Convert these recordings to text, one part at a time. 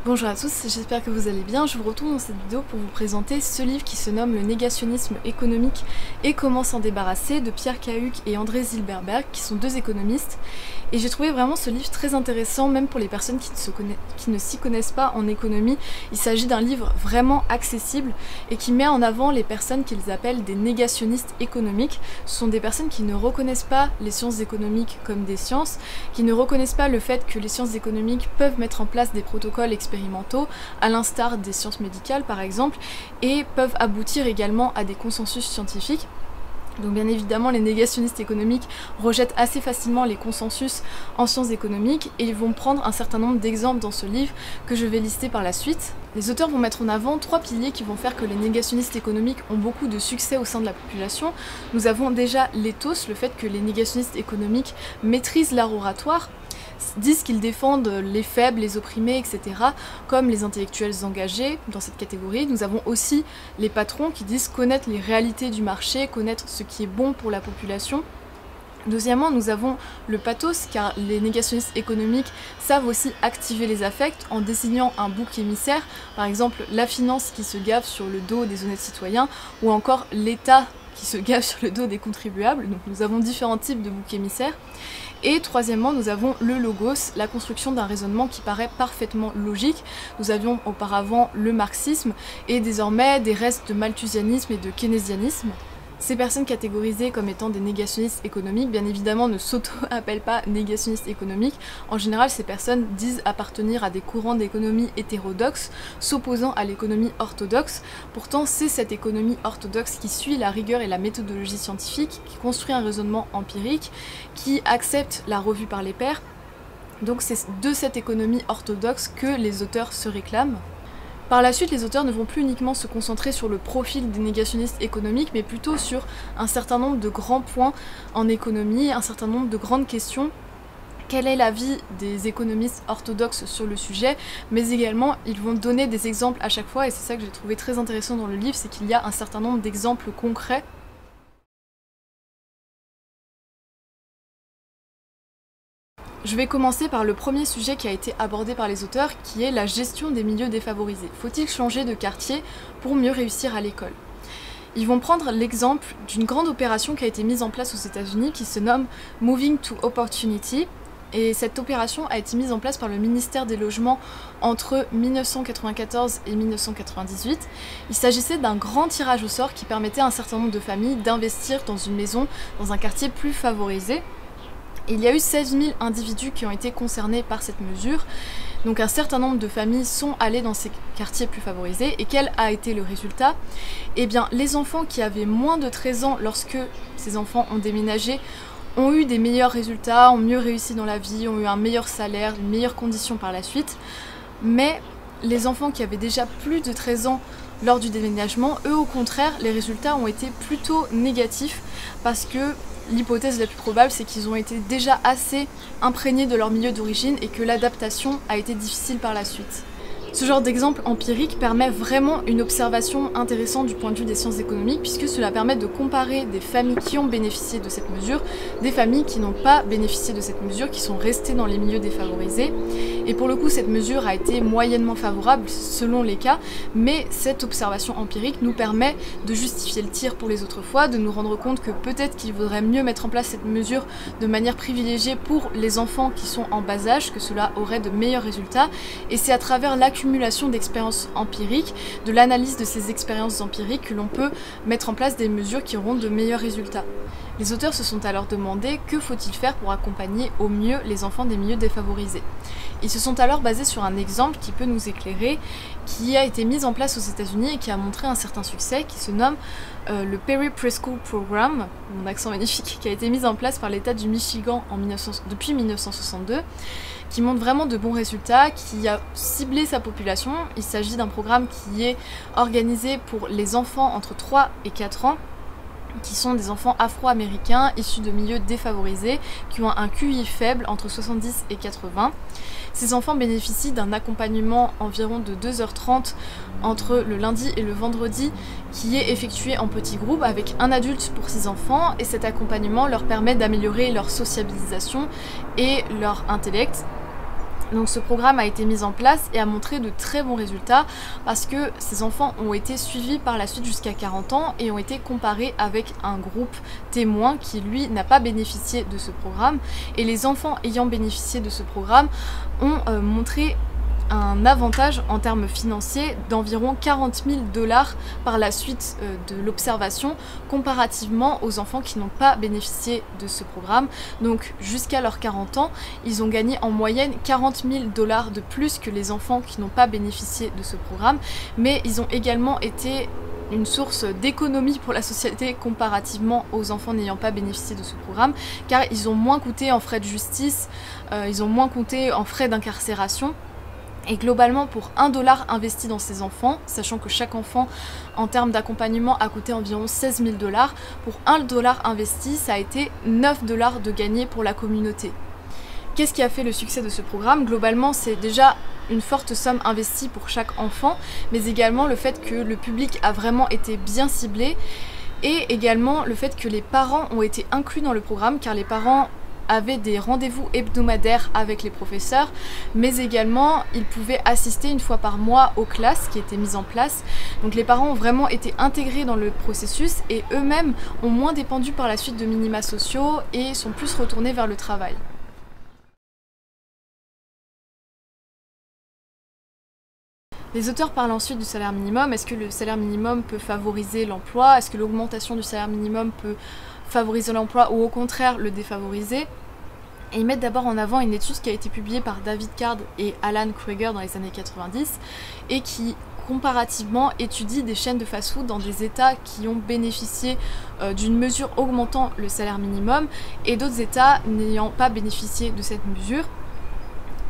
Bonjour à tous, j'espère que vous allez bien. Je vous retrouve dans cette vidéo pour vous présenter ce livre qui se nomme Le négationnisme économique et comment s'en débarrasser de Pierre Cahuc et André Zilberberg, qui sont deux économistes. Et j'ai trouvé vraiment ce livre très intéressant, même pour les personnes qui ne s'y connaissent pas en économie. Il s'agit d'un livre vraiment accessible et qui met en avant les personnes qu'ils appellent des négationnistes économiques. Ce sont des personnes qui ne reconnaissent pas les sciences économiques comme des sciences, qui ne reconnaissent pas le fait que les sciences économiques peuvent mettre en place des protocoles expérimentaux, à l'instar des sciences médicales par exemple, et peuvent aboutir également à des consensus scientifiques. Donc bien évidemment, les négationnistes économiques rejettent assez facilement les consensus en sciences économiques et ils vont prendre un certain nombre d'exemples dans ce livre que je vais lister par la suite. Les auteurs vont mettre en avant trois piliers qui vont faire que les négationnistes économiques ont beaucoup de succès au sein de la population. Nous avons déjà l'éthos, le fait que les négationnistes économiques maîtrisent l'art oratoire, disent qu'ils défendent les faibles, les opprimés, etc., comme les intellectuels engagés dans cette catégorie. Nous avons aussi les patrons qui disent connaître les réalités du marché, connaître ce qui est bon pour la population. Deuxièmement, nous avons le pathos, car les négationnistes économiques savent aussi activer les affects en désignant un bouc émissaire, par exemple la finance qui se gave sur le dos des honnêtes citoyens, ou encore l'État qui se gave sur le dos des contribuables. Donc nous avons différents types de boucs émissaires. Et troisièmement, nous avons le logos, la construction d'un raisonnement qui paraît parfaitement logique. Nous avions auparavant le marxisme et désormais des restes de malthusianisme et de keynésianisme. Ces personnes catégorisées comme étant des négationnistes économiques, bien évidemment, ne s'auto-appellent pas négationnistes économiques. En général, ces personnes disent appartenir à des courants d'économie hétérodoxes, s'opposant à l'économie orthodoxe. Pourtant, c'est cette économie orthodoxe qui suit la rigueur et la méthodologie scientifique, qui construit un raisonnement empirique, qui accepte la revue par les pairs. Donc c'est de cette économie orthodoxe que les auteurs se réclament. Par la suite, les auteurs ne vont plus uniquement se concentrer sur le profil des négationnistes économiques, mais plutôt sur un certain nombre de grands points en économie, un certain nombre de grandes questions. Quel est l'avis des économistes orthodoxes sur le sujet, mais également ils vont donner des exemples à chaque fois, et c'est ça que j'ai trouvé très intéressant dans le livre, c'est qu'il y a un certain nombre d'exemples concrets. Je vais commencer par le premier sujet qui a été abordé par les auteurs, qui est la gestion des milieux défavorisés. Faut-il changer de quartier pour mieux réussir à l'école ? Ils vont prendre l'exemple d'une grande opération qui a été mise en place aux États-Unis qui se nomme Moving to Opportunity. Et cette opération a été mise en place par le ministère des Logements entre 1994 et 1998. Il s'agissait d'un grand tirage au sort qui permettait à un certain nombre de familles d'investir dans une maison dans un quartier plus favorisé. Il y a eu 16 000 individus qui ont été concernés par cette mesure, donc un certain nombre de familles sont allées dans ces quartiers plus favorisés, et quel a été le résultat? Eh bien, les enfants qui avaient moins de 13 ans lorsque ces enfants ont déménagé ont eu des meilleurs résultats, ont mieux réussi dans la vie, ont eu un meilleur salaire, une meilleure condition par la suite, mais les enfants qui avaient déjà plus de 13 ans lors du déménagement, eux au contraire, les résultats ont été plutôt négatifs parce que l'hypothèse la plus probable, c'est qu'ils ont été déjà assez imprégnés de leur milieu d'origine et que l'adaptation a été difficile par la suite. Ce genre d'exemple empirique permet vraiment une observation intéressante du point de vue des sciences économiques, puisque cela permet de comparer des familles qui ont bénéficié de cette mesure, des familles qui n'ont pas bénéficié de cette mesure, qui sont restées dans les milieux défavorisés. Et pour le coup, cette mesure a été moyennement favorable selon les cas, mais cette observation empirique nous permet de justifier le tir pour les autres fois, de nous rendre compte que peut-être qu'il vaudrait mieux mettre en place cette mesure de manière privilégiée pour les enfants qui sont en bas âge, que cela aurait de meilleurs résultats. Et c'est à travers l'accumulation d'expériences empiriques, de l'analyse de ces expériences empiriques que l'on peut mettre en place des mesures qui auront de meilleurs résultats. Les auteurs se sont alors demandé que faut-il faire pour accompagner au mieux les enfants des milieux défavorisés. Ils se sont alors basés sur un exemple qui peut nous éclairer, qui a été mis en place aux États-Unis et qui a montré un certain succès, qui se nomme le Perry Preschool Program, mon accent magnifique, qui a été mis en place par l'État du Michigan depuis 1962, qui montre vraiment de bons résultats, qui a ciblé sa population. Il s'agit d'un programme qui est organisé pour les enfants entre 3 et 4 ans, qui sont des enfants afro-américains issus de milieux défavorisés, qui ont un QI faible entre 70 et 80. Ces enfants bénéficient d'un accompagnement environ de 2h30 entre le lundi et le vendredi, qui est effectué en petits groupes avec un adulte pour ces enfants, et cet accompagnement leur permet d'améliorer leur sociabilisation et leur intellect. Donc ce programme a été mis en place et a montré de très bons résultats parce que ces enfants ont été suivis par la suite jusqu'à 40 ans et ont été comparés avec un groupe témoin qui lui n'a pas bénéficié de ce programme, et les enfants ayant bénéficié de ce programme ont montré un avantage en termes financiers d'environ 40 000 $ par la suite de l'observation, comparativement aux enfants qui n'ont pas bénéficié de ce programme. Donc jusqu'à leurs 40 ans, ils ont gagné en moyenne 40 000 $ de plus que les enfants qui n'ont pas bénéficié de ce programme, mais ils ont également été une source d'économie pour la société comparativement aux enfants n'ayant pas bénéficié de ce programme, car ils ont moins coûté en frais de justice, ils ont moins coûté en frais d'incarcération. Et globalement, pour 1 $ investi dans ces enfants, sachant que chaque enfant en termes d'accompagnement a coûté environ 16 000 $, pour 1 $ investi, ça a été 9 $ de gagné pour la communauté. Qu'est-ce qui a fait le succès de ce programme? Globalement, c'est déjà une forte somme investie pour chaque enfant, mais également le fait que le public a vraiment été bien ciblé, et également le fait que les parents ont été inclus dans le programme, car les parents avaient des rendez-vous hebdomadaires avec les professeurs, mais également ils pouvaient assister une fois par mois aux classes qui étaient mises en place. Donc les parents ont vraiment été intégrés dans le processus et eux-mêmes ont moins dépendu par la suite de minima sociaux et sont plus retournés vers le travail. Les auteurs parlent ensuite du salaire minimum. Est-ce que le salaire minimum peut favoriser l'emploi? Est-ce que l'augmentation du salaire minimum peut favoriser l'emploi ou au contraire le défavoriser? Et ils mettent d'abord en avant une étude qui a été publiée par David Card et Alan Krueger dans les années 90 et qui comparativement étudie des chaînes de fast-food dans des États qui ont bénéficié d'une mesure augmentant le salaire minimum et d'autres États n'ayant pas bénéficié de cette mesure.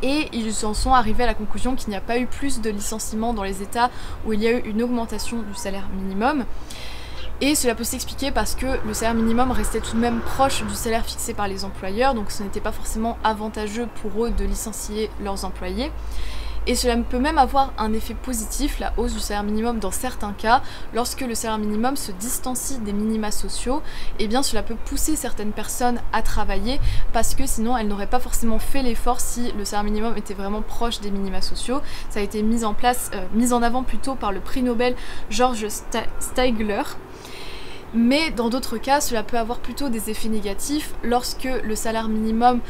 Et ils en sont arrivés à la conclusion qu'il n'y a pas eu plus de licenciements dans les États où il y a eu une augmentation du salaire minimum. Et cela peut s'expliquer parce que le salaire minimum restait tout de même proche du salaire fixé par les employeurs, donc ce n'était pas forcément avantageux pour eux de licencier leurs employés. Et cela peut même avoir un effet positif, la hausse du salaire minimum dans certains cas, lorsque le salaire minimum se distancie des minima sociaux, et bien cela peut pousser certaines personnes à travailler parce que sinon elles n'auraient pas forcément fait l'effort si le salaire minimum était vraiment proche des minima sociaux. Ça a été mis en avant plutôt par le prix Nobel George Stigler. Mais dans d'autres cas, cela peut avoir plutôt des effets négatifs lorsque le salaire minimum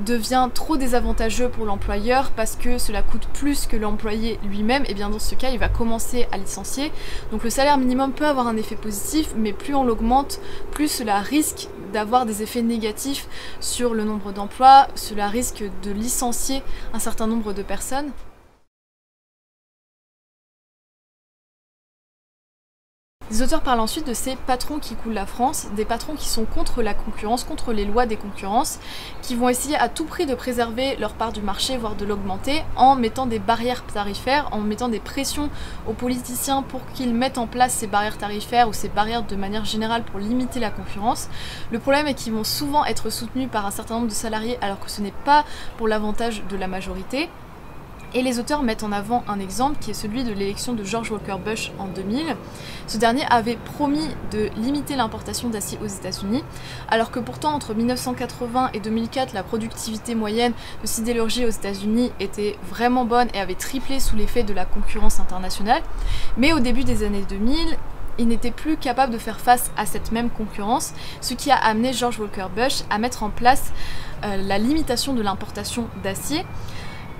devient trop désavantageux pour l'employeur parce que cela coûte plus que l'employé lui-même, et bien dans ce cas il va commencer à licencier. Donc le salaire minimum peut avoir un effet positif, mais plus on l'augmente, plus cela risque d'avoir des effets négatifs sur le nombre d'emplois, cela risque de licencier un certain nombre de personnes. Les auteurs parlent ensuite de ces patrons qui coulent la France, des patrons qui sont contre la concurrence, contre les lois des concurrences, qui vont essayer à tout prix de préserver leur part du marché, voire de l'augmenter, en mettant des barrières tarifaires, en mettant des pressions aux politiciens pour qu'ils mettent en place ces barrières tarifaires ou ces barrières de manière générale pour limiter la concurrence. Le problème est qu'ils vont souvent être soutenus par un certain nombre de salariés alors que ce n'est pas pour l'avantage de la majorité. Et les auteurs mettent en avant un exemple qui est celui de l'élection de George Walker Bush en 2000. Ce dernier avait promis de limiter l'importation d'acier aux États-Unis, alors que pourtant entre 1980 et 2004, la productivité moyenne de sidérurgie aux États-Unis était vraiment bonne et avait triplé sous l'effet de la concurrence internationale. Mais au début des années 2000, il n'était plus capable de faire face à cette même concurrence, ce qui a amené George Walker Bush à mettre en place la limitation de l'importation d'acier.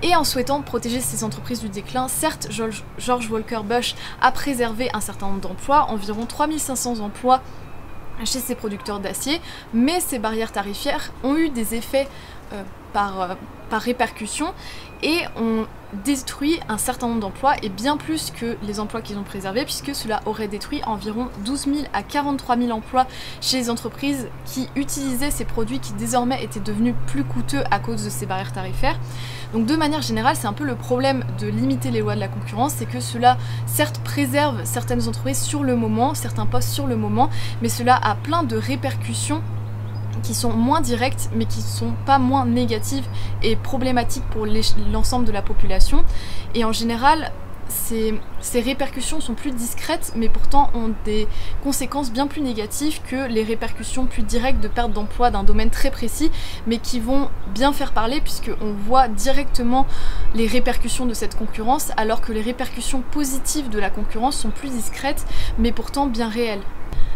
Et en souhaitant protéger ces entreprises du déclin, certes, George Walker Bush a préservé un certain nombre d'emplois, environ 3500 emplois chez ces producteurs d'acier, mais ces barrières tarifaires ont eu des effets par répercussion et ont détruit un certain nombre d'emplois, et bien plus que les emplois qu'ils ont préservés, puisque cela aurait détruit environ 12 000 à 43 000 emplois chez les entreprises qui utilisaient ces produits qui désormais étaient devenus plus coûteux à cause de ces barrières tarifaires. Donc de manière générale, c'est un peu le problème de limiter les lois de la concurrence, c'est que cela certes préserve certaines entreprises sur le moment, certains postes sur le moment, mais cela a plein de répercussions qui sont moins directes mais qui sont pas moins négatives et problématiques pour l'ensemble de la population. Et en général, ces répercussions sont plus discrètes, mais pourtant ont des conséquences bien plus négatives que les répercussions plus directes de perte d'emploi d'un domaine très précis, mais qui vont bien faire parler puisqu'on voit directement les répercussions de cette concurrence, alors que les répercussions positives de la concurrence sont plus discrètes, mais pourtant bien réelles.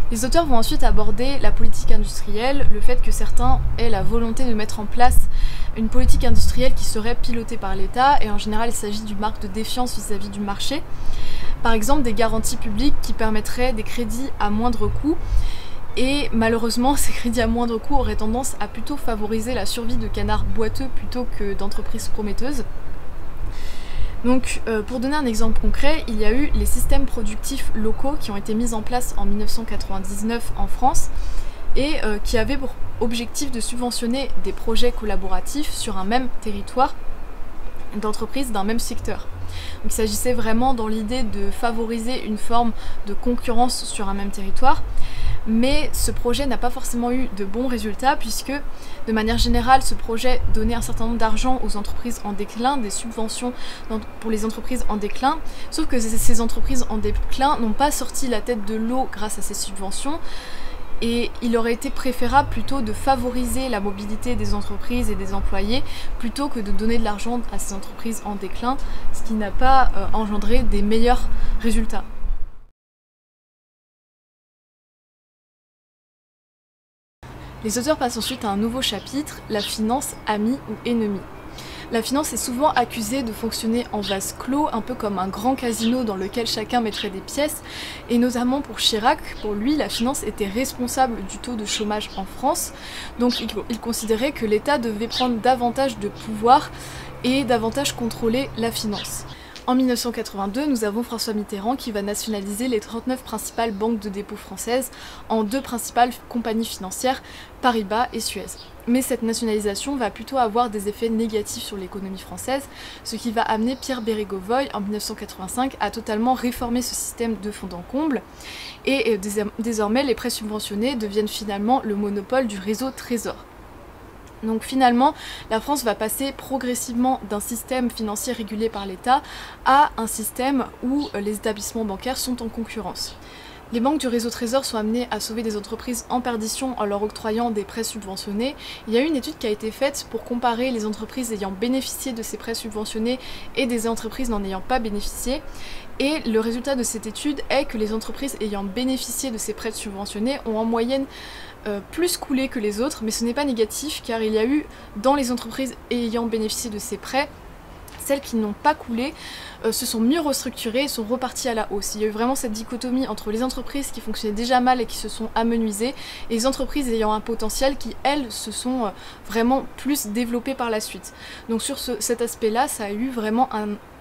Les auteurs vont ensuite aborder la politique industrielle, le fait que certains aient la volonté de mettre en place une politique industrielle qui serait pilotée par l'État, et en général il s'agit d'une marque de défiance vis-à-vis du marché. Par exemple des garanties publiques qui permettraient des crédits à moindre coût, et malheureusement ces crédits à moindre coût auraient tendance à plutôt favoriser la survie de canards boiteux plutôt que d'entreprises prometteuses. Donc pour donner un exemple concret, il y a eu les systèmes productifs locaux qui ont été mis en place en 1999 en France et qui avaient pour objectif de subventionner des projets collaboratifs sur un même territoire d'entreprises d'un même secteur. Donc il s'agissait vraiment dans l'idée de favoriser une forme de concurrence sur un même territoire. Mais ce projet n'a pas forcément eu de bons résultats puisque, de manière générale, ce projet donnait un certain nombre d'argent aux entreprises en déclin, des subventions pour les entreprises en déclin, sauf que ces entreprises en déclin n'ont pas sorti la tête de l'eau grâce à ces subventions, et il aurait été préférable plutôt de favoriser la mobilité des entreprises et des employés plutôt que de donner de l'argent à ces entreprises en déclin, ce qui n'a pas engendré des meilleurs résultats. Les auteurs passent ensuite à un nouveau chapitre, la finance amie ou ennemie. La finance est souvent accusée de fonctionner en vase clos, un peu comme un grand casino dans lequel chacun mettrait des pièces, et notamment pour Chirac, pour lui la finance était responsable du taux de chômage en France, donc il considérait que l'État devait prendre davantage de pouvoir et davantage contrôler la finance. En 1982, nous avons François Mitterrand qui va nationaliser les 39 principales banques de dépôt françaises en 2 principales compagnies financières, Paribas et Suez. Mais cette nationalisation va plutôt avoir des effets négatifs sur l'économie française, ce qui va amener Pierre Bérégovoy en 1985 à totalement réformer ce système de fond en comble, et désormais les prêts subventionnés deviennent finalement le monopole du réseau Trésor. Donc finalement, la France va passer progressivement d'un système financier régulé par l'État à un système où les établissements bancaires sont en concurrence. Les banques du réseau Trésor sont amenées à sauver des entreprises en perdition en leur octroyant des prêts subventionnés. Il y a eu une étude qui a été faite pour comparer les entreprises ayant bénéficié de ces prêts subventionnés et des entreprises n'en ayant pas bénéficié. Et le résultat de cette étude est que les entreprises ayant bénéficié de ces prêts subventionnés ont en moyenne plus coulé que les autres, mais ce n'est pas négatif car il y a eu dans les entreprises ayant bénéficié de ces prêts, celles qui n'ont pas coulé se sont mieux restructurées et sont reparties à la hausse. Il y a eu vraiment cette dichotomie entre les entreprises qui fonctionnaient déjà mal et qui se sont amenuisées et les entreprises ayant un potentiel qui, elles, se sont vraiment plus développées par la suite. Donc sur cet aspect-là, ça a eu vraiment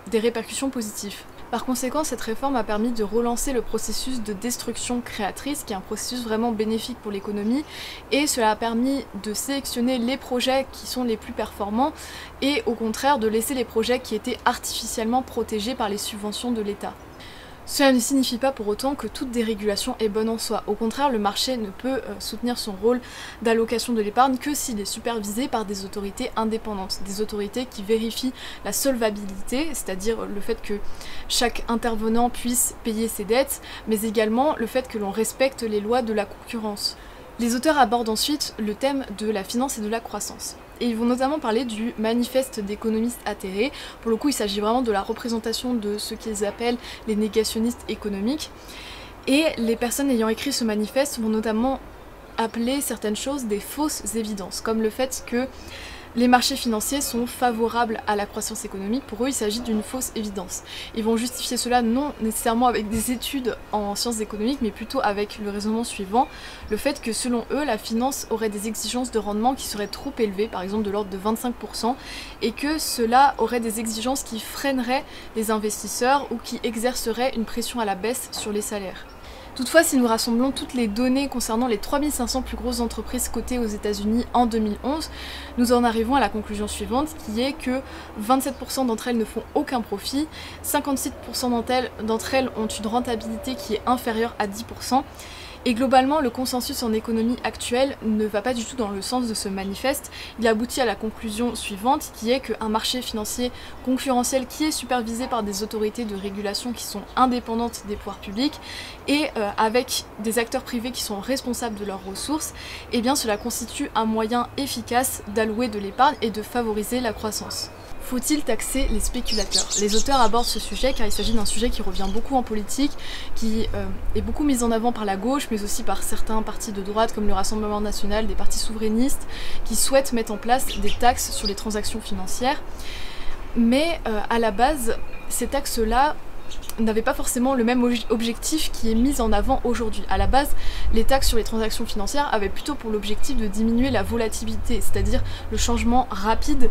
des répercussions positives. Par conséquent, cette réforme a permis de relancer le processus de destruction créatrice, qui est un processus vraiment bénéfique pour l'économie, et cela a permis de sélectionner les projets qui sont les plus performants, et au contraire de laisser les projets qui étaient artificiellement protégés par les subventions de l'État. Cela ne signifie pas pour autant que toute dérégulation est bonne en soi. Au contraire, le marché ne peut soutenir son rôle d'allocation de l'épargne que s'il est supervisé par des autorités indépendantes, des autorités qui vérifient la solvabilité, c'est-à-dire le fait que chaque intervenant puisse payer ses dettes, mais également le fait que l'on respecte les lois de la concurrence. Les auteurs abordent ensuite le thème de la finance et de la croissance. Et ils vont notamment parler du manifeste d'économistes atterrés. Pour le coup, il s'agit vraiment de la représentation de ce qu'ils appellent les négationnistes économiques. Et les personnes ayant écrit ce manifeste vont notamment appeler certaines choses des fausses évidences, comme le fait que les marchés financiers sont favorables à la croissance économique. Pour eux, il s'agit d'une fausse évidence. Ils vont justifier cela non nécessairement avec des études en sciences économiques, mais plutôt avec le raisonnement suivant, le fait que selon eux, la finance aurait des exigences de rendement qui seraient trop élevées, par exemple de l'ordre de 25%, et que cela aurait des exigences qui freineraient les investisseurs ou qui exerceraient une pression à la baisse sur les salaires. Toutefois, si nous rassemblons toutes les données concernant les 3500 plus grosses entreprises cotées aux États-Unis en 2011, nous en arrivons à la conclusion suivante, qui est que 27% d'entre elles ne font aucun profit, 56% d'entre elles ont une rentabilité qui est inférieure à 10%, Et globalement, le consensus en économie actuel ne va pas du tout dans le sens de ce manifeste. Il aboutit à la conclusion suivante, qui est qu'un marché financier concurrentiel qui est supervisé par des autorités de régulation qui sont indépendantes des pouvoirs publics et avec des acteurs privés qui sont responsables de leurs ressources, eh bien cela constitue un moyen efficace d'allouer de l'épargne et de favoriser la croissance. Faut-il taxer les spéculateurs? Les auteurs abordent ce sujet car il s'agit d'un sujet qui revient beaucoup en politique, qui est beaucoup mis en avant par la gauche, mais aussi par certains partis de droite comme le Rassemblement National, des partis souverainistes, qui souhaitent mettre en place des taxes sur les transactions financières. Mais à la base, ces taxes-là n'avaient pas forcément le même objectif qui est mis en avant aujourd'hui. À la base, les taxes sur les transactions financières avaient plutôt pour l'objectif de diminuer la volatilité, c'est-à-dire le changement rapide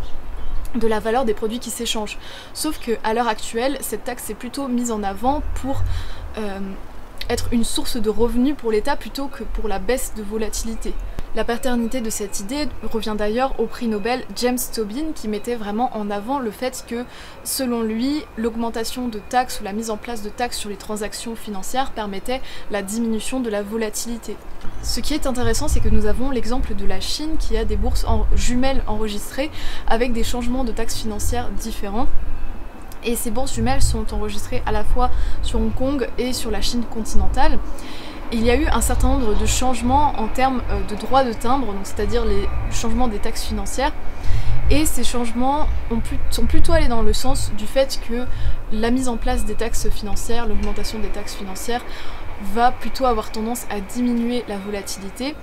de la valeur des produits qui s'échangent. Sauf qu'à l'heure actuelle, cette taxe est plutôt mise en avant pour être une source de revenus pour l'État plutôt que pour la baisse de volatilité. La paternité de cette idée revient d'ailleurs au prix Nobel James Tobin qui mettait vraiment en avant le fait que, selon lui, l'augmentation de taxes ou la mise en place de taxes sur les transactions financières permettait la diminution de la volatilité. Ce qui est intéressant, c'est que nous avons l'exemple de la Chine qui a des bourses jumelles enregistrées avec des changements de taxes financières différents. Et ces bourses jumelles sont enregistrées à la fois sur Hong Kong et sur la Chine continentale. Il y a eu un certain nombre de changements en termes de droits de timbre, c'est-à-dire les changements des taxes financières. Et ces changements sont plutôt allés dans le sens du fait que la mise en place des taxes financières, l'augmentation des taxes financières, va plutôt avoir tendance à diminuer la volatilité.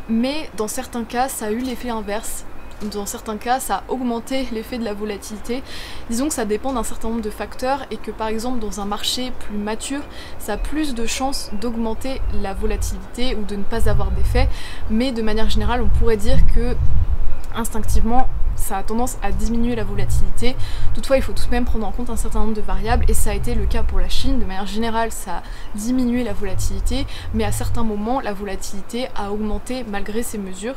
Mais dans certains cas, ça a eu l'effet inverse. Dans certains cas, ça a augmenté l'effet de la volatilité. Disons que ça dépend d'un certain nombre de facteurs et que par exemple dans un marché plus mature, ça a plus de chances d'augmenter la volatilité ou de ne pas avoir d'effet. Mais de manière générale, on pourrait dire que instinctivement, ça a tendance à diminuer la volatilité. Toutefois, il faut tout de même prendre en compte un certain nombre de variables et ça a été le cas pour la Chine. De manière générale, ça a diminué la volatilité, mais à certains moments, la volatilité a augmenté malgré ces mesures.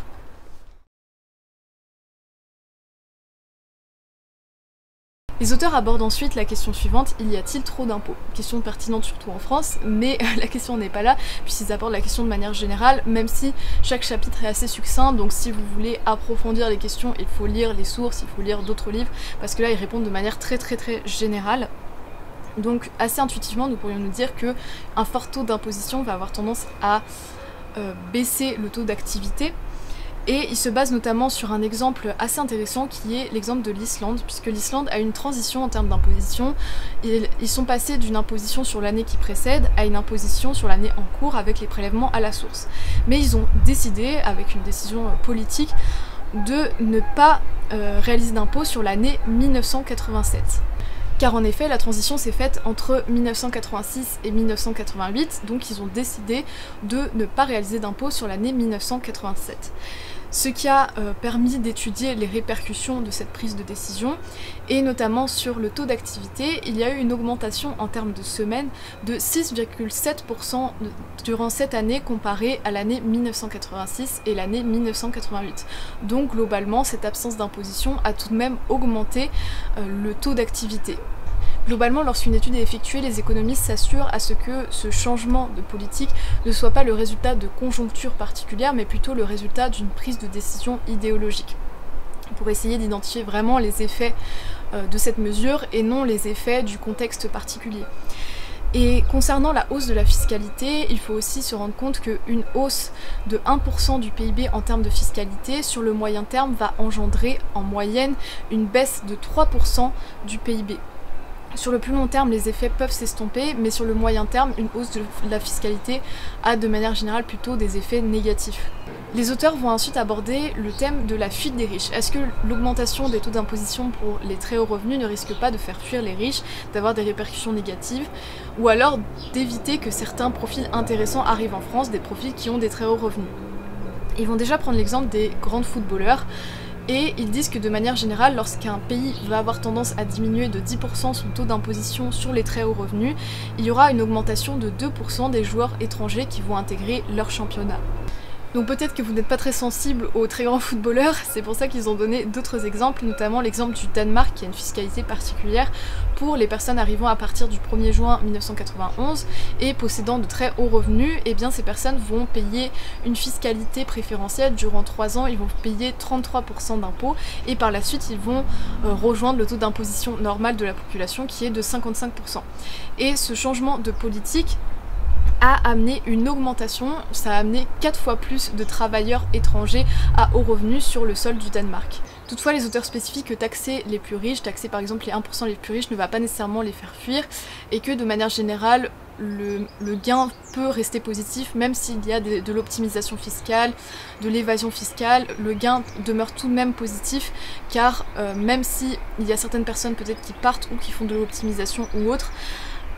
Les auteurs abordent ensuite la question suivante, y a-t-il trop d'impôts? Question pertinente surtout en France, mais la question n'est pas là, puisqu'ils abordent la question de manière générale, même si chaque chapitre est assez succinct, donc si vous voulez approfondir les questions, il faut lire les sources, il faut lire d'autres livres, parce que là ils répondent de manière très générale. Donc assez intuitivement, nous pourrions nous dire qu'un fort taux d'imposition va avoir tendance à baisser le taux d'activité. Et il se base notamment sur un exemple assez intéressant qui est l'exemple de l'Islande, puisque l'Islande a une transition en termes d'imposition. Ils sont passés d'une imposition sur l'année qui précède à une imposition sur l'année en cours avec les prélèvements à la source. Mais ils ont décidé, avec une décision politique, de ne pas réaliser d'impôt sur l'année 1987. Car en effet, la transition s'est faite entre 1986 et 1988, donc ils ont décidé de ne pas réaliser d'impôt sur l'année 1987. Ce qui a permis d'étudier les répercussions de cette prise de décision, et notamment sur le taux d'activité, il y a eu une augmentation en termes de semaines de 6,7% durant cette année comparée à l'année 1986 et l'année 1988. Donc globalement, cette absence d'imposition a tout de même augmenté le taux d'activité. Globalement, lorsqu'une étude est effectuée, les économistes s'assurent à ce que ce changement de politique ne soit pas le résultat de conjonctures particulières, mais plutôt le résultat d'une prise de décision idéologique, pour essayer d'identifier vraiment les effets de cette mesure et non les effets du contexte particulier. Et concernant la hausse de la fiscalité, il faut aussi se rendre compte qu'une hausse de 1% du PIB en termes de fiscalité, sur le moyen terme, va engendrer en moyenne une baisse de 3% du PIB. Sur le plus long terme, les effets peuvent s'estomper, mais sur le moyen terme, une hausse de la fiscalité a de manière générale plutôt des effets négatifs. Les auteurs vont ensuite aborder le thème de la fuite des riches. Est-ce que l'augmentation des taux d'imposition pour les très hauts revenus ne risque pas de faire fuir les riches, d'avoir des répercussions négatives, ou alors d'éviter que certains profils intéressants arrivent en France, des profils qui ont des très hauts revenus? Ils vont déjà prendre l'exemple des grands footballeurs. Et ils disent que de manière générale, lorsqu'un pays va avoir tendance à diminuer de 10% son taux d'imposition sur les très hauts revenus, il y aura une augmentation de 2% des joueurs étrangers qui vont intégrer leur championnat. Donc peut-être que vous n'êtes pas très sensible aux très grands footballeurs, c'est pour ça qu'ils ont donné d'autres exemples, notamment l'exemple du Danemark qui a une fiscalité particulière pour les personnes arrivant à partir du 1er juin 1991 et possédant de très hauts revenus. Et bien ces personnes vont payer une fiscalité préférentielle durant 3 ans, ils vont payer 33% d'impôts et par la suite ils vont rejoindre le taux d'imposition normal de la population qui est de 55%. Et ce changement de politique a amené une augmentation, ça a amené 4 fois plus de travailleurs étrangers à haut revenu sur le sol du Danemark. Toutefois, les auteurs spécifient que taxer les plus riches, taxer par exemple les 1% les plus riches ne va pas nécessairement les faire fuir et que de manière générale, le gain peut rester positif même s'il y a de l'optimisation fiscale, de l'évasion fiscale, le gain demeure tout de même positif car même s'il y a certaines personnes peut-être qui partent ou qui font de l'optimisation ou autre,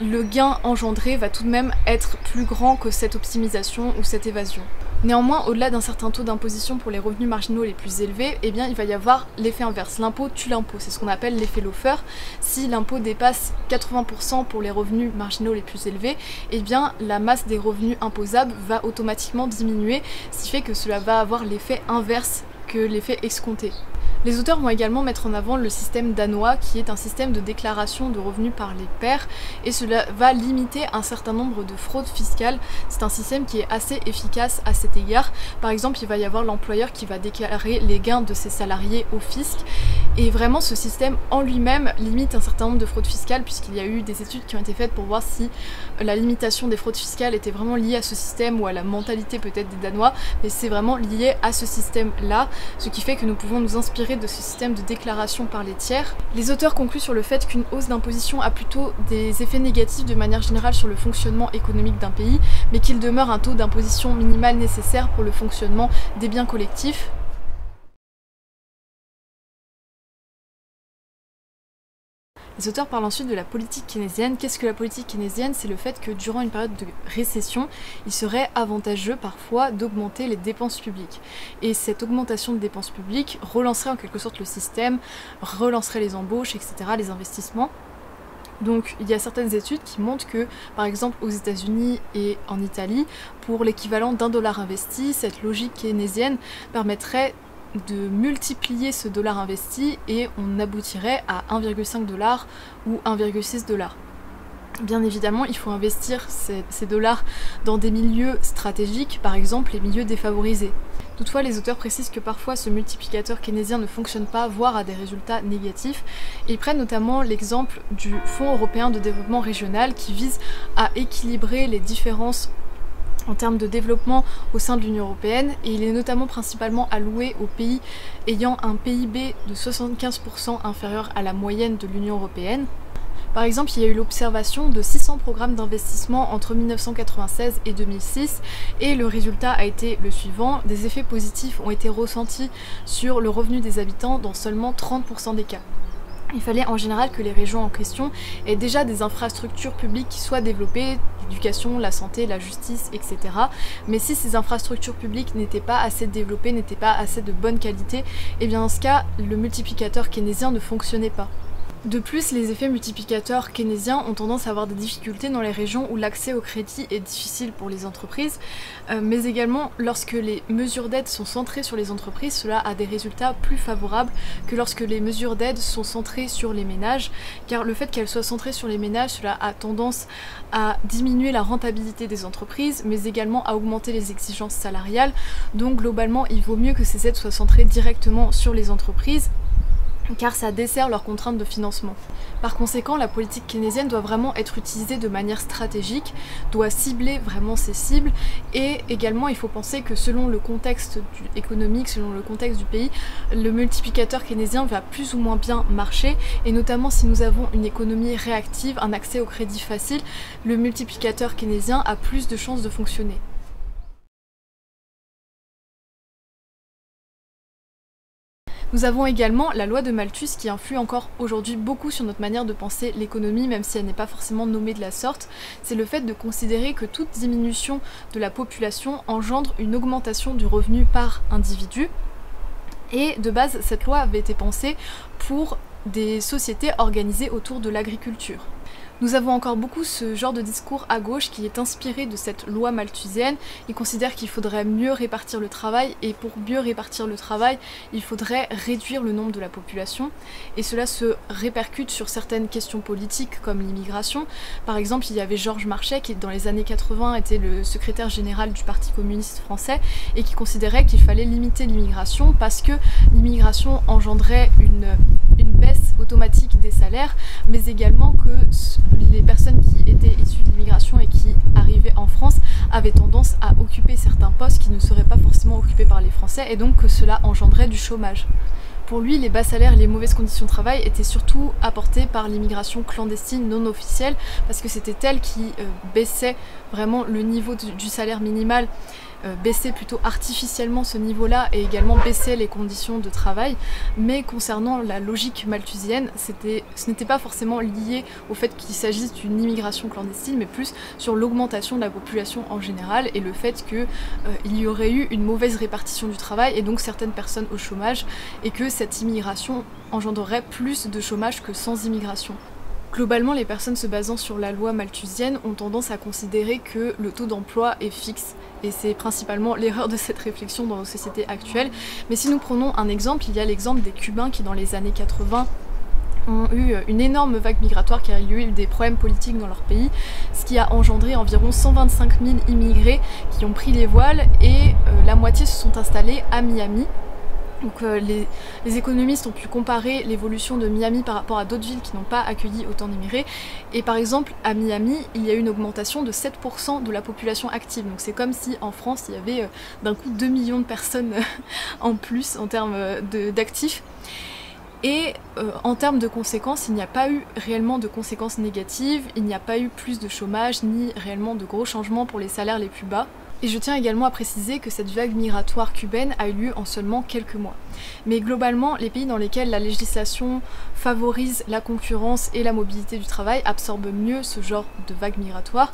le gain engendré va tout de même être plus grand que cette optimisation ou cette évasion. Néanmoins, au-delà d'un certain taux d'imposition pour les revenus marginaux les plus élevés, eh bien, il va y avoir l'effet inverse. L'impôt tue l'impôt, c'est ce qu'on appelle l'effet Laffer. Si l'impôt dépasse 80% pour les revenus marginaux les plus élevés, eh bien, la masse des revenus imposables va automatiquement diminuer, ce qui fait que cela va avoir l'effet inverse que l'effet escompté. Les auteurs vont également mettre en avant le système danois qui est un système de déclaration de revenus par les pairs et cela va limiter un certain nombre de fraudes fiscales. C'est un système qui est assez efficace à cet égard. Par exemple, il va y avoir l'employeur qui va déclarer les gains de ses salariés au fisc et vraiment ce système en lui-même limite un certain nombre de fraudes fiscales puisqu'il y a eu des études qui ont été faites pour voir si la limitation des fraudes fiscales était vraiment liée à ce système ou à la mentalité peut-être des Danois, mais c'est vraiment lié à ce système-là, ce qui fait que nous pouvons nous inspirer de ce système de déclaration par les tiers. Les auteurs concluent sur le fait qu'une hausse d'imposition a plutôt des effets négatifs de manière générale sur le fonctionnement économique d'un pays, mais qu'il demeure un taux d'imposition minimal nécessaire pour le fonctionnement des biens collectifs. Les auteurs parlent ensuite de la politique keynésienne. Qu'est-ce que la politique keynésienne? C'est le fait que durant une période de récession, il serait avantageux parfois d'augmenter les dépenses publiques. Et cette augmentation de dépenses publiques relancerait en quelque sorte le système, relancerait les embauches, etc., les investissements. Donc il y a certaines études qui montrent que, par exemple aux États-Unis et en Italie, pour l'équivalent d'1$ investi, cette logique keynésienne permettrait de multiplier ce dollar investi et on aboutirait à 1,5$ ou 1,6$. Bien évidemment, il faut investir ces dollars dans des milieux stratégiques, par exemple les milieux défavorisés. Toutefois, les auteurs précisent que parfois ce multiplicateur keynésien ne fonctionne pas, voire a des résultats négatifs. Et ils prennent notamment l'exemple du Fonds européen de développement régional qui vise à équilibrer les différences en termes de développement au sein de l'Union européenne et il est notamment principalement alloué aux pays ayant un PIB de 75% inférieur à la moyenne de l'Union européenne. Par exemple, il y a eu l'observation de 600 programmes d'investissement entre 1996 et 2006 et le résultat a été le suivant. Des effets positifs ont été ressentis sur le revenu des habitants dans seulement 30% des cas. Il fallait en général que les régions en question aient déjà des infrastructures publiques qui soient développées, l'éducation, la santé, la justice, etc. Mais si ces infrastructures publiques n'étaient pas assez développées, n'étaient pas assez de bonne qualité, et bien dans ce cas, le multiplicateur keynésien ne fonctionnait pas. De plus, les effets multiplicateurs keynésiens ont tendance à avoir des difficultés dans les régions où l'accès au crédit est difficile pour les entreprises, mais également lorsque les mesures d'aide sont centrées sur les entreprises, cela a des résultats plus favorables que lorsque les mesures d'aide sont centrées sur les ménages, car le fait qu'elles soient centrées sur les ménages, cela a tendance à diminuer la rentabilité des entreprises, mais également à augmenter les exigences salariales, donc globalement il vaut mieux que ces aides soient centrées directement sur les entreprises, car ça dessert leurs contraintes de financement. Par conséquent, la politique keynésienne doit vraiment être utilisée de manière stratégique, doit cibler vraiment ses cibles, et également il faut penser que selon le contexte économique, selon le contexte du pays, le multiplicateur keynésien va plus ou moins bien marcher, et notamment si nous avons une économie réactive, un accès au crédit facile, le multiplicateur keynésien a plus de chances de fonctionner. Nous avons également la loi de Malthus qui influe encore aujourd'hui beaucoup sur notre manière de penser l'économie, même si elle n'est pas forcément nommée de la sorte. C'est le fait de considérer que toute diminution de la population engendre une augmentation du revenu par individu. Et de base, cette loi avait été pensée pour des sociétés organisées autour de l'agriculture. Nous avons encore beaucoup ce genre de discours à gauche qui est inspiré de cette loi malthusienne. Ils considèrent qu'il faudrait mieux répartir le travail, et pour mieux répartir le travail, il faudrait réduire le nombre de la population. Et cela se répercute sur certaines questions politiques comme l'immigration. Par exemple, il y avait Georges Marchais qui dans les années 80 était le secrétaire général du Parti communiste français et qui considérait qu'il fallait limiter l'immigration parce que l'immigration engendrait une baisse automatique des salaires, mais également que les personnes qui étaient issues de l'immigration et qui arrivaient en France avaient tendance à occuper certains postes qui ne seraient pas forcément occupés par les Français, et donc que cela engendrait du chômage. Pour lui, les bas salaires et les mauvaises conditions de travail étaient surtout apportés par l'immigration clandestine non officielle, parce que c'était elle qui baissait vraiment le niveau du salaire minimal, baissait plutôt artificiellement ce niveau-là et également baissait les conditions de travail. Mais concernant la logique malthusienne, ce n'était pas forcément lié au fait qu'il s'agisse d'une immigration clandestine, mais plus sur l'augmentation de la population en général et le fait qu'il y aurait eu une mauvaise répartition du travail et donc certaines personnes au chômage, et que cette immigration engendrerait plus de chômage que sans immigration. Globalement, les personnes se basant sur la loi malthusienne ont tendance à considérer que le taux d'emploi est fixe, et c'est principalement l'erreur de cette réflexion dans nos sociétés actuelles. Mais si nous prenons un exemple, il y a l'exemple des Cubains qui dans les années 80 ont eu une énorme vague migratoire car il y a eu des problèmes politiques dans leur pays, ce qui a engendré environ 125 000 immigrés qui ont pris les voiles, et la moitié se sont installés à Miami. Donc les économistes ont pu comparer l'évolution de Miami par rapport à d'autres villes qui n'ont pas accueilli autant d'immigrés. Et par exemple, à Miami, il y a eu une augmentation de 7% de la population active. Donc c'est comme si en France, il y avait d'un coup 2 millions de personnes en plus en termes d'actifs. Et en termes de conséquences, il n'y a pas eu réellement de conséquences négatives, il n'y a pas eu plus de chômage, ni réellement de gros changements pour les salaires les plus bas. Et je tiens également à préciser que cette vague migratoire cubaine a eu lieu en seulement quelques mois. Mais globalement, les pays dans lesquels la législation favorise la concurrence et la mobilité du travail absorbent mieux ce genre de vague migratoire.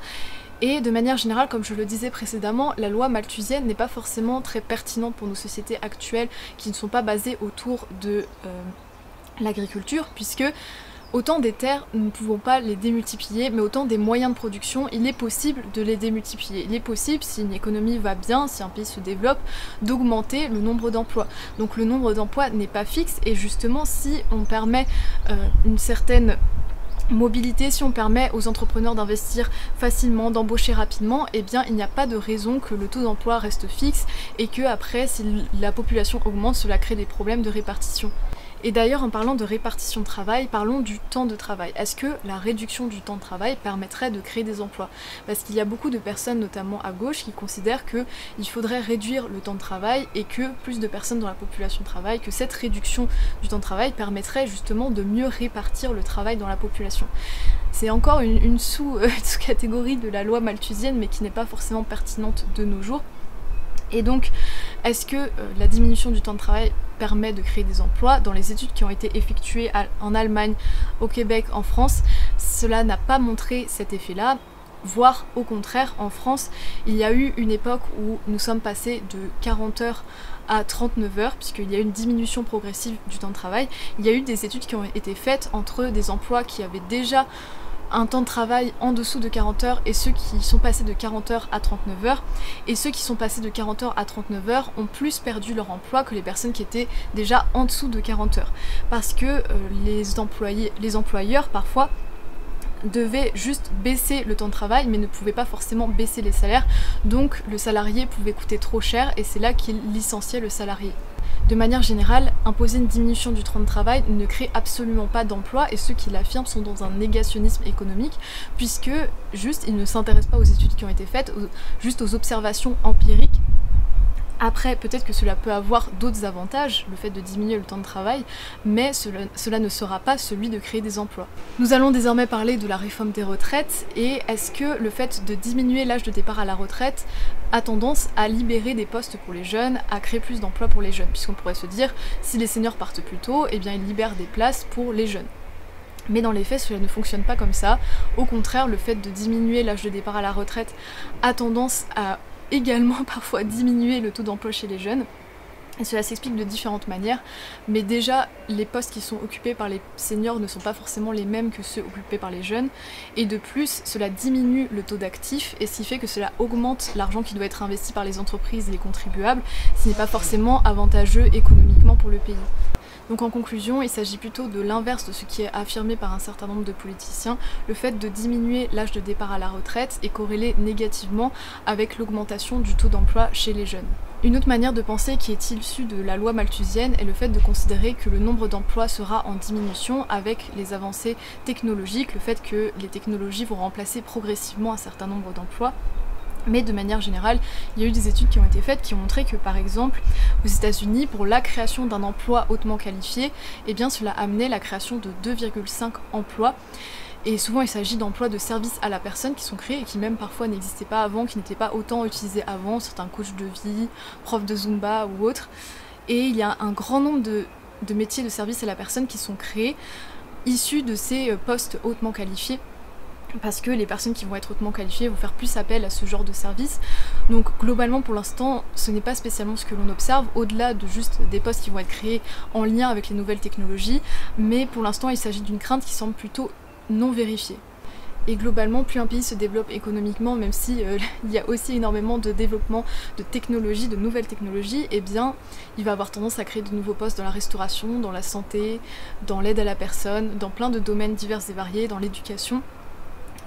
Et de manière générale, comme je le disais précédemment, la loi malthusienne n'est pas forcément très pertinente pour nos sociétés actuelles qui ne sont pas basées autour de l'agriculture, puisque autant des terres, nous ne pouvons pas les démultiplier, mais autant des moyens de production, il est possible de les démultiplier. Il est possible, si une économie va bien, si un pays se développe, d'augmenter le nombre d'emplois. Donc le nombre d'emplois n'est pas fixe, et justement si on permet une certaine mobilité, si on permet aux entrepreneurs d'investir facilement, d'embaucher rapidement, eh bien il n'y a pas de raison que le taux d'emploi reste fixe et que après, si la population augmente, cela crée des problèmes de répartition. Et d'ailleurs, en parlant de répartition de travail, parlons du temps de travail. Est-ce que la réduction du temps de travail permettrait de créer des emplois? Parce qu'il y a beaucoup de personnes, notamment à gauche, qui considèrent qu'il faudrait réduire le temps de travail et que plus de personnes dans la population travaillent, que cette réduction du temps de travail permettrait justement de mieux répartir le travail dans la population. C'est encore une sous-catégorie de la loi malthusienne, mais qui n'est pas forcément pertinente de nos jours. Et donc, est-ce que la diminution du temps de travail permet de créer des emplois? Dans les études qui ont été effectuées en Allemagne, au Québec, en France, cela n'a pas montré cet effet-là, voire au contraire, en France, il y a eu une époque où nous sommes passés de 40 heures à 39 heures, puisqu'il y a eu une diminution progressive du temps de travail. Il y a eu des études qui ont été faites entre des emplois qui avaient déjà un temps de travail en dessous de 40 heures et ceux qui sont passés de 40 heures à 39 heures. Et ceux qui sont passés de 40 heures à 39 heures ont plus perdu leur emploi que les personnes qui étaient déjà en dessous de 40 heures. Parce que les employeurs parfois devaient juste baisser le temps de travail mais ne pouvaient pas forcément baisser les salaires. Donc le salarié pouvait coûter trop cher et c'est là qu'ils licenciaient le salarié. De manière générale, imposer une diminution du temps de travail ne crée absolument pas d'emploi et ceux qui l'affirment sont dans un négationnisme économique puisque juste ils ne s'intéressent pas aux études qui ont été faites, juste aux observations empiriques. Après, peut-être que cela peut avoir d'autres avantages, le fait de diminuer le temps de travail, mais cela ne sera pas celui de créer des emplois. Nous allons désormais parler de la réforme des retraites, et est-ce que le fait de diminuer l'âge de départ à la retraite a tendance à libérer des postes pour les jeunes, à créer plus d'emplois pour les jeunes? Puisqu'on pourrait se dire, si les seniors partent plus tôt, eh bien ils libèrent des places pour les jeunes. Mais dans les faits, cela ne fonctionne pas comme ça. Au contraire, le fait de diminuer l'âge de départ à la retraite a tendance à également parfois diminuer le taux d'emploi chez les jeunes. Et cela s'explique de différentes manières, mais déjà les postes qui sont occupés par les seniors ne sont pas forcément les mêmes que ceux occupés par les jeunes, et de plus cela diminue le taux d'actifs, et ce qui fait que cela augmente l'argent qui doit être investi par les entreprises et les contribuables, ce n'est pas forcément avantageux économiquement pour le pays. Donc en conclusion, il s'agit plutôt de l'inverse de ce qui est affirmé par un certain nombre de politiciens. Le fait de diminuer l'âge de départ à la retraite est corrélé négativement avec l'augmentation du taux d'emploi chez les jeunes. Une autre manière de penser qui est issue de la loi malthusienne est le fait de considérer que le nombre d'emplois sera en diminution avec les avancées technologiques, le fait que les technologies vont remplacer progressivement un certain nombre d'emplois. Mais de manière générale, il y a eu des études qui ont été faites qui ont montré que par exemple aux États-Unis, pour la création d'un emploi hautement qualifié, eh bien cela amenait la création de 2,5 emplois. Et souvent il s'agit d'emplois de service à la personne qui sont créés et qui même parfois n'existaient pas avant, qui n'étaient pas autant utilisés avant, certains coachs de vie, profs de Zumba ou autres. Et il y a un grand nombre de métiers de service à la personne qui sont créés, issus de ces postes hautement qualifiés, parce que les personnes qui vont être hautement qualifiées vont faire plus appel à ce genre de service. Donc globalement pour l'instant ce n'est pas spécialement ce que l'on observe, au-delà de juste des postes qui vont être créés en lien avec les nouvelles technologies, mais pour l'instant il s'agit d'une crainte qui semble plutôt non vérifiée. Et globalement, plus un pays se développe économiquement, même si il y a aussi énormément de développement de technologies, de nouvelles technologies, eh bien il va avoir tendance à créer de nouveaux postes dans la restauration, dans la santé, dans l'aide à la personne, dans plein de domaines divers et variés, dans l'éducation.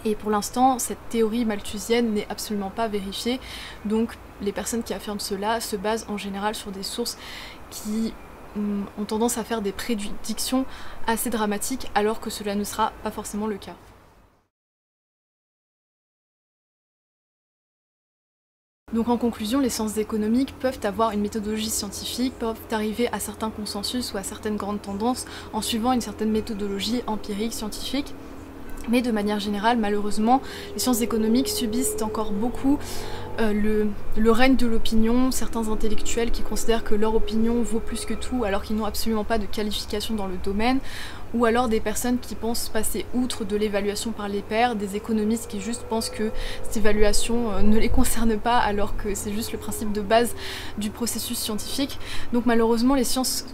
Et pour l'instant, cette théorie malthusienne n'est absolument pas vérifiée, donc les personnes qui affirment cela se basent en général sur des sources qui ont tendance à faire des prédictions assez dramatiques, alors que cela ne sera pas forcément le cas. Donc en conclusion, les sciences économiques peuvent avoir une méthodologie scientifique, peuvent arriver à certains consensus ou à certaines grandes tendances en suivant une certaine méthodologie empirique, scientifique. Mais de manière générale, malheureusement, les sciences économiques subissent encore beaucoup le règne de l'opinion, certains intellectuels qui considèrent que leur opinion vaut plus que tout alors qu'ils n'ont absolument pas de qualification dans le domaine, ou alors des personnes qui pensent passer outre de l'évaluation par les pairs, des économistes qui juste pensent que cette évaluation ne les concerne pas alors que c'est juste le principe de base du processus scientifique. Donc malheureusement les sciences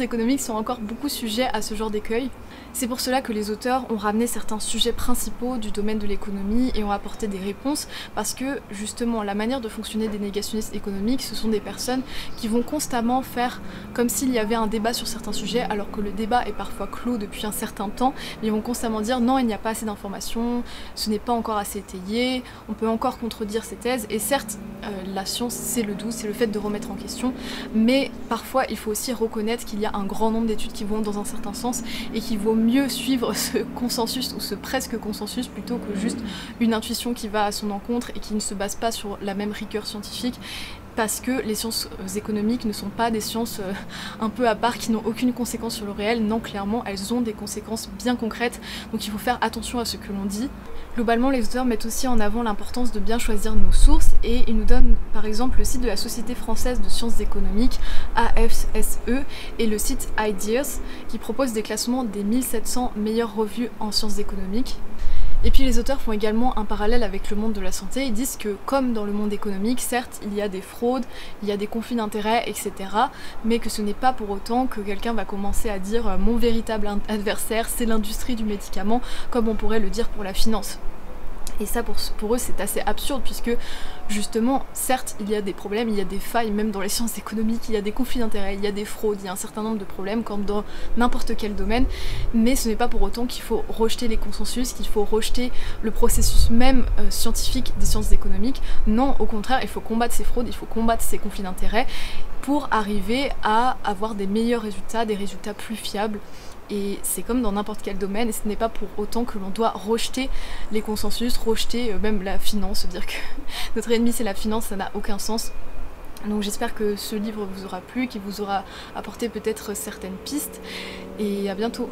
économiques sont encore beaucoup sujets à ce genre d'écueil. C'est pour cela que les auteurs ont ramené certains sujets principaux du domaine de l'économie et ont apporté des réponses, parce que justement la manière de fonctionner des négationnistes économiques, ce sont des personnes qui vont constamment faire comme s'il y avait un débat sur certains sujets alors que le débat est parfois clos depuis un certain temps, mais ils vont constamment dire non, il n'y a pas assez d'informations, ce n'est pas encore assez étayé, on peut encore contredire ces thèses, et certes la science c'est le doux, c'est le fait de remettre en question, mais parfois il faut aussi reconnaître qu'il y a un grand nombre d'études qui vont dans un certain sens et qu'il vaut mieux suivre ce consensus ou ce presque consensus plutôt que juste une intuition qui va à son encontre et qui ne se base pas sur la même rigueur scientifique, parce que les sciences économiques ne sont pas des sciences un peu à part qui n'ont aucune conséquence sur le réel. Non, clairement elles ont des conséquences bien concrètes, donc il faut faire attention à ce que l'on dit. Globalement, les auteurs mettent aussi en avant l'importance de bien choisir nos sources, et ils nous donnent par exemple le site de la Société française de sciences économiques, AFSE, et le site Ideas, qui propose des classements des 1700 meilleures revues en sciences économiques. Et puis les auteurs font également un parallèle avec le monde de la santé. Ils disent que comme dans le monde économique, certes il y a des fraudes, il y a des conflits d'intérêts, etc. mais que ce n'est pas pour autant que quelqu'un va commencer à dire mon véritable adversaire c'est l'industrie du médicament, comme on pourrait le dire pour la finance. Et ça pour eux c'est assez absurde, puisque justement certes il y a des problèmes, il y a des failles même dans les sciences économiques, il y a des conflits d'intérêts, il y a des fraudes, il y a un certain nombre de problèmes comme dans n'importe quel domaine, mais ce n'est pas pour autant qu'il faut rejeter les consensus, qu'il faut rejeter le processus même scientifique des sciences économiques. Non, au contraire, il faut combattre ces fraudes, il faut combattre ces conflits d'intérêts pour arriver à avoir des meilleurs résultats, des résultats plus fiables. Et c'est comme dans n'importe quel domaine, et ce n'est pas pour autant que l'on doit rejeter les consensus, rejeter même la finance, dire que notre ennemi c'est la finance, ça n'a aucun sens. Donc j'espère que ce livre vous aura plu, qu'il vous aura apporté peut-être certaines pistes, et à bientôt.